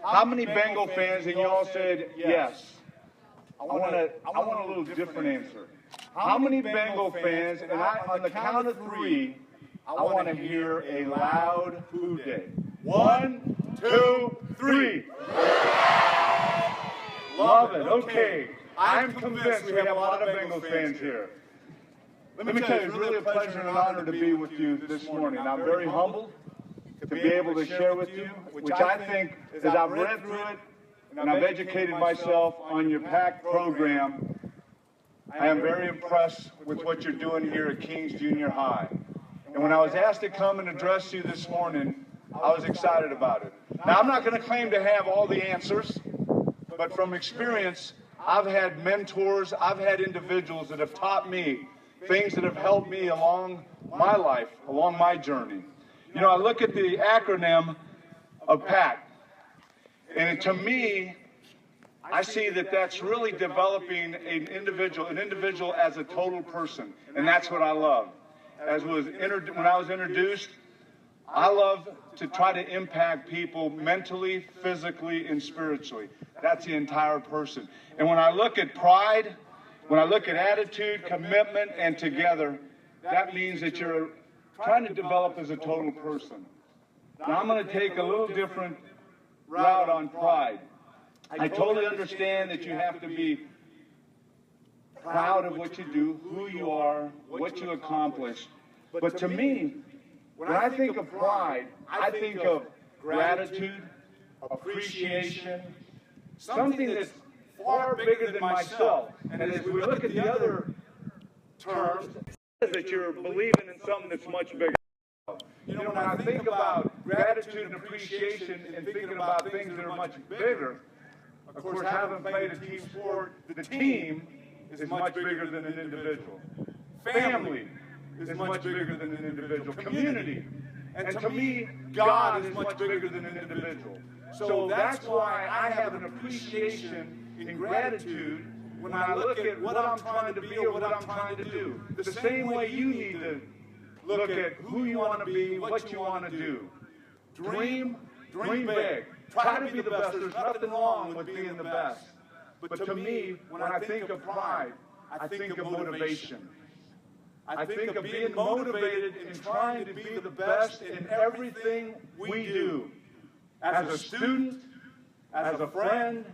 How many Bengal fans, and you all said yes? I want a little different answer. How many Bengal fans, and on the count of three, I want to hear a loud Who Day. 1, 2, 3. Love it. Okay. I'm convinced we have a lot of Bengals fans here. Let me tell you, it's really a pleasure and an honor to be with you this morning. I'm very humbled to be able to share with you, which I think, as I've read through it and I've educated myself on your PAC program, I am very impressed with what you're doing here at Kings Junior High. And when I was asked to come and address you this morning, I was excited about it. Now, I'm not going to claim to have all the answers, but from experience, I've had mentors, I've had individuals that have taught me things that have helped me along my life, along my journey. You know, I look at the acronym of PAC, and to me, I see that that's really developing an individual as a total person, and that's what I love. When I was introduced, I love to try to impact people mentally, physically, and spiritually. That's the entire person. And when I look at pride, when I look at attitude, commitment, and together, that means that you're trying to develop as a total person. Now, I'm going to take a little different route on pride. I totally understand that you have to be proud of what you do, who you are, what you accomplish. But to me, when I think of pride, I think of gratitude, appreciation, something that's far bigger than myself. And as we look at the other terms, that you're believing in something that's much bigger. You know, when I think about gratitude and appreciation and thinking about things that are much bigger, of course, having played a team sport, the team is much bigger than an individual. Family is much bigger than an individual. Community. And to me, God is much bigger than an individual. So that's why I have an appreciation and gratitude when I look at what I'm trying to be or what I'm trying to do. The same way you need to look at who you want to be, what you want to do. Dream big. Try to be the best. There's nothing wrong with being the best. But to me, when I think of pride, I think of motivation. I think of being motivated and trying to be the best in everything we do. As a student, as a friend,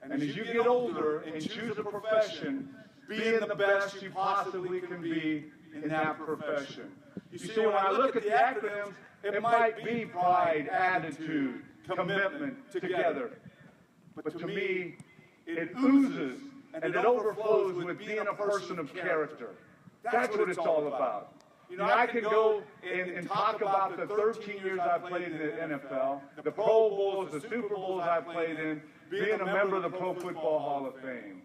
and as you get older and choose a profession, being the best you possibly can be in that profession. You see, when I look at the acronyms, it might be pride, attitude, commitment, together. But to me, it oozes and it overflows with being a person of character. That's what it's all about. You know, I could go and talk about the 13 years I played in the NFL, the Pro Bowls, the Super Bowls I played in, being a member of the Pro Football Hall of Fame.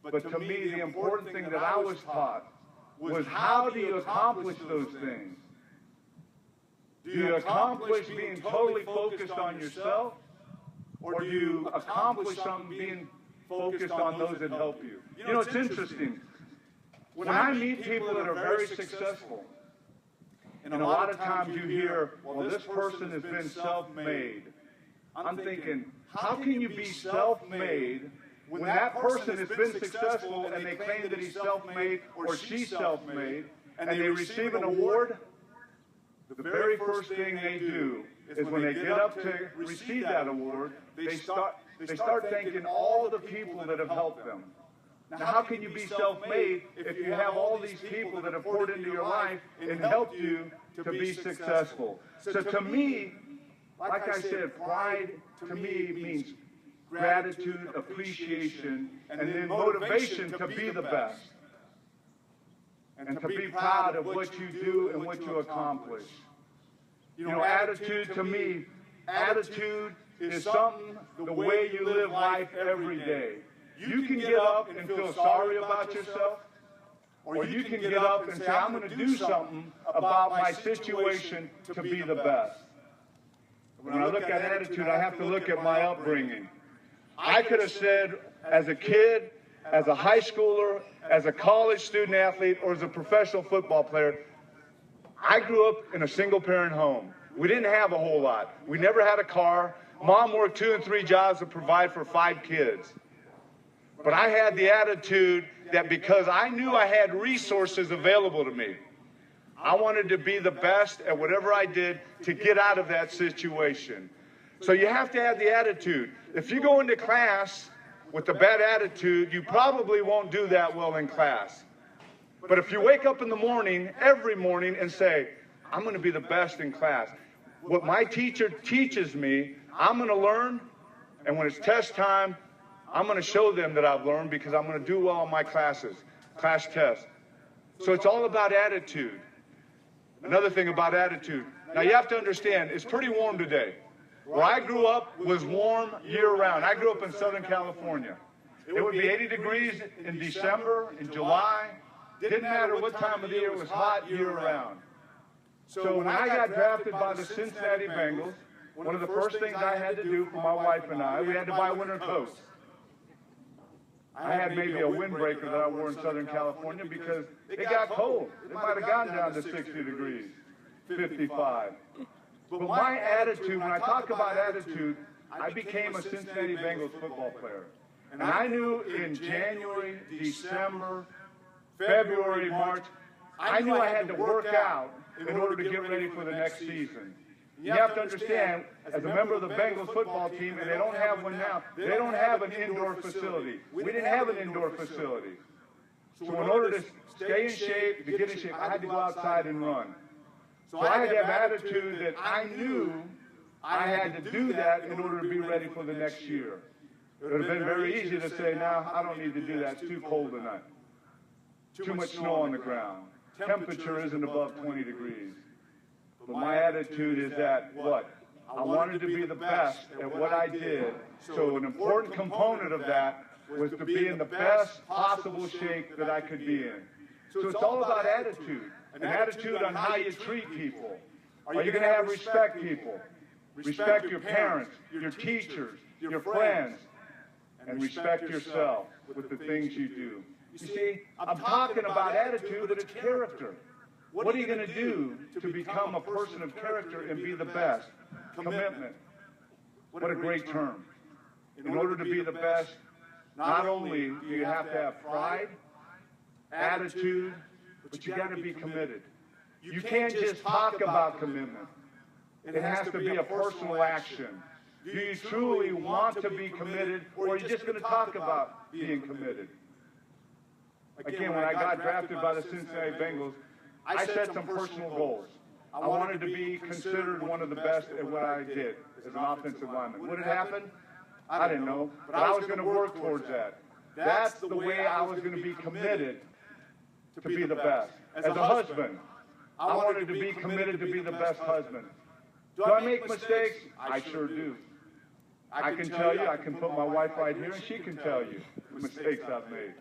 But to me, the important thing that I was taught was how do you accomplish those things? Do you accomplish being totally focused on yourself? Or do you accomplish something being focused on those that help you? You know, it's interesting. When I meet people that are very successful, and a lot of times you hear, well, this person has been self-made. I'm thinking, how can you be self-made when that person has been successful and they claim that he's self-made or she's self-made, and they receive an award? The very first thing they do is when they get up to receive that award, they start thanking all the people that have helped them. Now, how can you be self-made if you have all these people that have poured into your life and helped you to be successful? So to me, like I said, pride to me means gratitude, appreciation, and then motivation to be the best. And to be proud of what you do and what you accomplish. You know, attitude to me, attitude is something, the way you live life every day. You can get up and feel sorry about yourself, or you can get up and say, I'm going to do something about my situation to be the best. When I look at attitude, I have to look at my upbringing. I could have said, as a kid, as a high schooler, as a college student athlete, or as a professional football player, I grew up in a single-parent home. We didn't have a whole lot. We never had a car. Mom worked 2 and 3 jobs to provide for 5 kids. But I had the attitude that because I knew I had resources available to me, I wanted to be the best at whatever I did to get out of that situation. So you have to have the attitude. If you go into class with a bad attitude, you probably won't do that well in class. But if you wake up in the morning, every morning, and say, I'm going to be the best in class. What my teacher teaches me, I'm going to learn, and when it's test time, I'm going to show them that I've learned because I'm going to do well on my class tests. So it's all about attitude. Another thing about attitude. Now you have to understand, it's pretty warm today. Where I grew up was warm year-round. I grew up in Southern California. It would be 80 degrees in December, in July. Didn't matter what time of the year, it was hot year-round. So when I got drafted by the Cincinnati Bengals, one of the first things I had to do for my wife and I, we had to buy winter coats. I had maybe a windbreaker that I wore in Southern California because it got cold. It might have gone down to 60 degrees, 55. But my attitude, when I talk about attitude, I became a Cincinnati Bengals football player. And I knew in January, December, February, March, I knew I had to work out in order to get ready for the next season. You have to understand, as a member of the Bengals football team, and they don't have one now, they don't have an indoor facility. We didn't have an indoor facility. So in order to stay in shape, to get in shape, I had to go outside and run. So I had to have attitude that I knew I had to do that in order to be ready for the next year. It would have been very easy to say, no, I don't need to do that. It's too cold tonight. Too much snow on the ground. Temperature isn't above 20 degrees. But my attitude is that, what? I wanted to be the best at what I did. So an important component of that was to be in the best possible shape that I could be in. So it's all about attitude. An attitude on how you treat people. Are you going to have respect people? Respect your parents, your teachers, your friends, and respect yourself with the things you do. You see, I'm talking about attitude, but it's character. What are you going to do to become a person of character and be the best? Commitment. What a great term. In order to be the best, not only do you have to have pride, attitude, but you got to be committed. You can't just talk about commitment. It has to be a personal action. Do you truly want to be committed, or are you just going to talk about being committed? Again, when I got drafted by the Cincinnati Bengals, I set some personal goals. I wanted to be considered one of the best at what I did as an offensive lineman. Would it happen? I didn't know, but I was going to work towards that. That's the way I was going to be committed to be the best. As a husband, I wanted to be committed to be the best husband. Do I make mistakes? I sure do. I can tell you, I can put my wife right here, and she can tell you the mistakes I've made.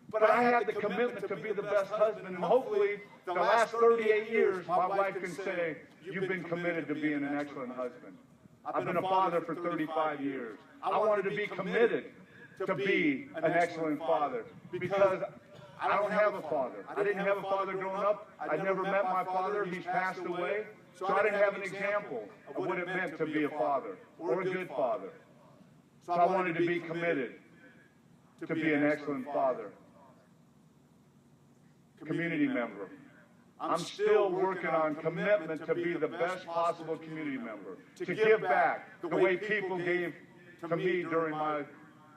But I have the commitment to be the best husband, and hopefully the last 38 years, my wife can say, you've been committed to being an excellent husband. I've been a father for 35 years. I wanted to be committed to be an excellent father because I don't have a father. I didn't have a father growing up. I never met my father. He's passed away. So I didn't have an example of what it meant to be a father or a good father. So I wanted to be committed to be an excellent father. Community member. I'm still working on commitment to be the best possible community member, to give back the way people gave to me during my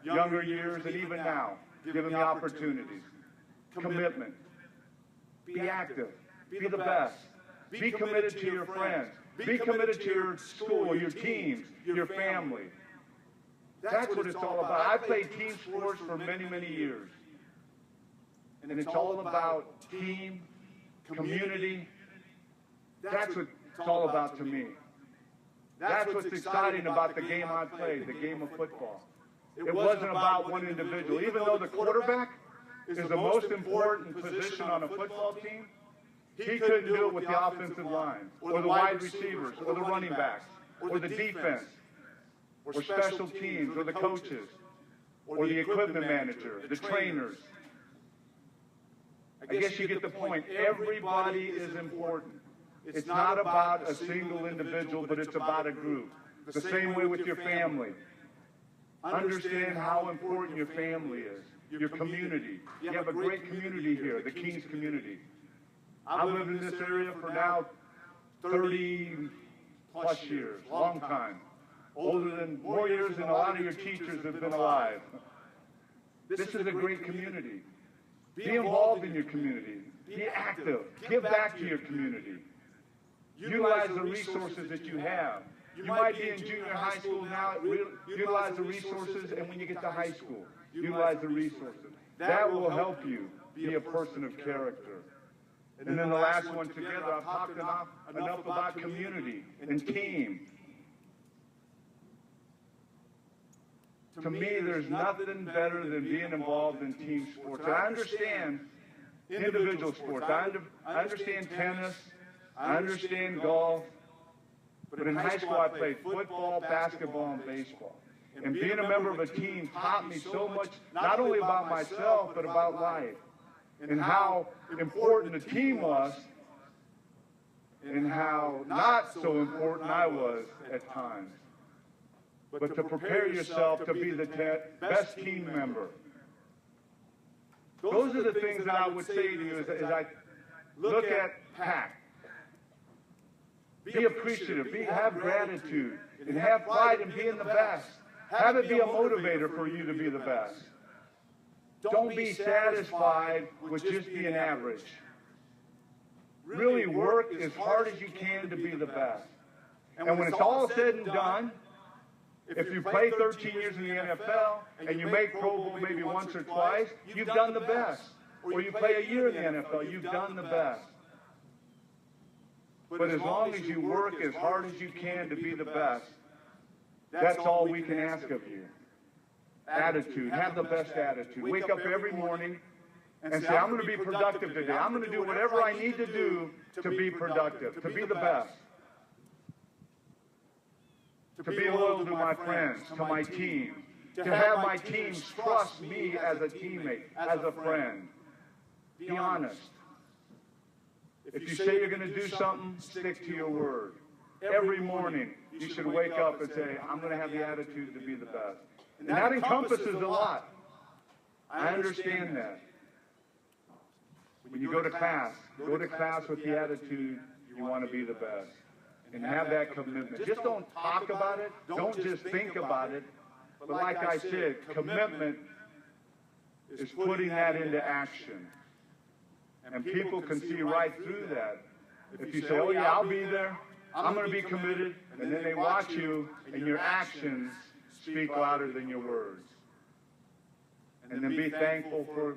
younger years and even now, given the opportunities. Commitment. Be active. Be the best. Be committed to your friends. Be committed to your school, your teams, your family. That's what it's all about. I played team sports for many, many years. And it's all about team, community. That's what it's all about to me. That's what's exciting about the game I played, the game of football. It wasn't about one individual. Even though the quarterback is the most important position on a football team, he couldn't do it with the offensive line, or the wide receivers, or the running backs, or the defense, or special teams, or the coaches, or the equipment manager, the trainers. I guess you get the point. Everybody is important. It's not about a single individual, but it's about a group. The same way with your family. Understand how important your family is, your community. You have a great community here, the Kings community. I've lived in this area for now 30 plus years, long time. More years than a lot of your teachers have been alive. This is a great community. Be involved in your community. Be active. Give back to your community. Utilize the resources that you have. You might be in junior high school now. Utilize the resources, and when you get to high school, utilize the resources. That will help you be a person of character. And then the last one together, I've talked enough about community and team. To me, there's nothing better than being involved in team sports. I understand individual sports. I understand tennis. I understand golf. But in high school, I played football, basketball, and baseball. And being a member of a team taught me so much, not only about myself, but about life. And how important the team was, and how not so important I was at times. But to prepare yourself to be the best team member. Those are the things that I would say to you as I look at PAC. Be appreciative, have gratitude, and have pride in being the best. Have it be a motivator for you to be the best. Don't be satisfied with just being average. Really work as hard as you can to be the best. And when it's all said and done, if you play 13 years in the NFL and you make Pro Bowl maybe once or twice, you've done the best. Or you play a year in the NFL, you've done the best. But as long as you work as hard as you can to be the best, that's all we can ask of you. Attitude. Have the best attitude. Wake up every morning and say, I'm going to be productive today. I'm going to do whatever I need to do to be productive, to be the best. To be loyal to my friends, to my team. To have my team trust me as a teammate, as a friend. Be honest. If you say you're going to do something, stick to your word. Every morning, you should wake up and say, I'm going to have the attitude to be the best. And that encompasses a lot. I understand that. When you go to class with the attitude you want to be the best. And have that commitment. Just don't talk about it. Don't just think about it. But like I said, commitment is putting that into action. And people can see right through that. If you say, oh yeah, I'll be there. I'm going to be committed. And then they watch you and your actions speak louder than your words. And then be thankful for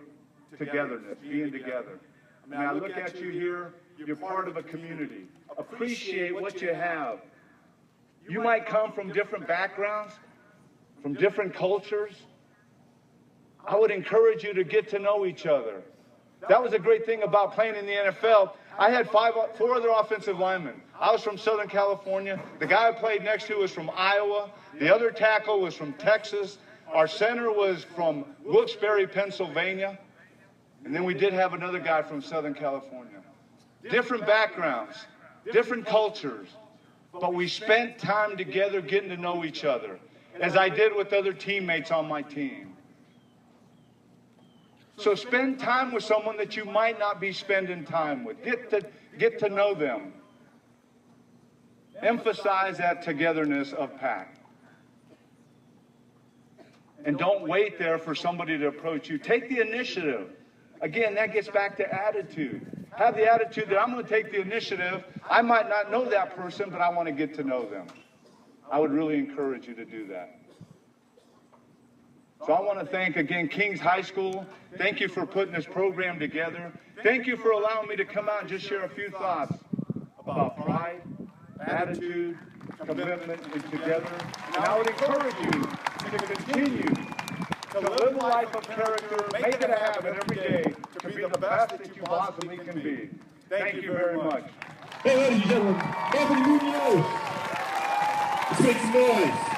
togetherness, being together. I mean, I look at you here, you're part of a community. Appreciate what you have. You might come from different backgrounds, from different cultures. I would encourage you to get to know each other. That was a great thing about playing in the NFL. I had four other offensive linemen. I was from Southern California. The guy I played next to was from Iowa. The other tackle was from Texas. Our center was from Wilkes-Barre, Pennsylvania. And then we did have another guy from Southern California. Different backgrounds, different cultures. But we spent time together getting to know each other, as I did with other teammates on my team. So spend time with someone that you might not be spending time with. Get to know them. Emphasize that togetherness of PAC. And don't wait there for somebody to approach you. Take the initiative. Again, that gets back to attitude. Have the attitude that I'm going to take the initiative. I might not know that person, but I want to get to know them. I would really encourage you to do that. So I want to thank, again, Kings High School. Thank you for putting this program together. Thank you for allowing me to come out and just share a few thoughts about pride, attitude, commitment, and together. And I would encourage you to continue to live a life of character, make it a habit every day to be the best that you possibly can be. Thank you very much. Hey, ladies and gentlemen, Anthony Munoz. Let's make some noise.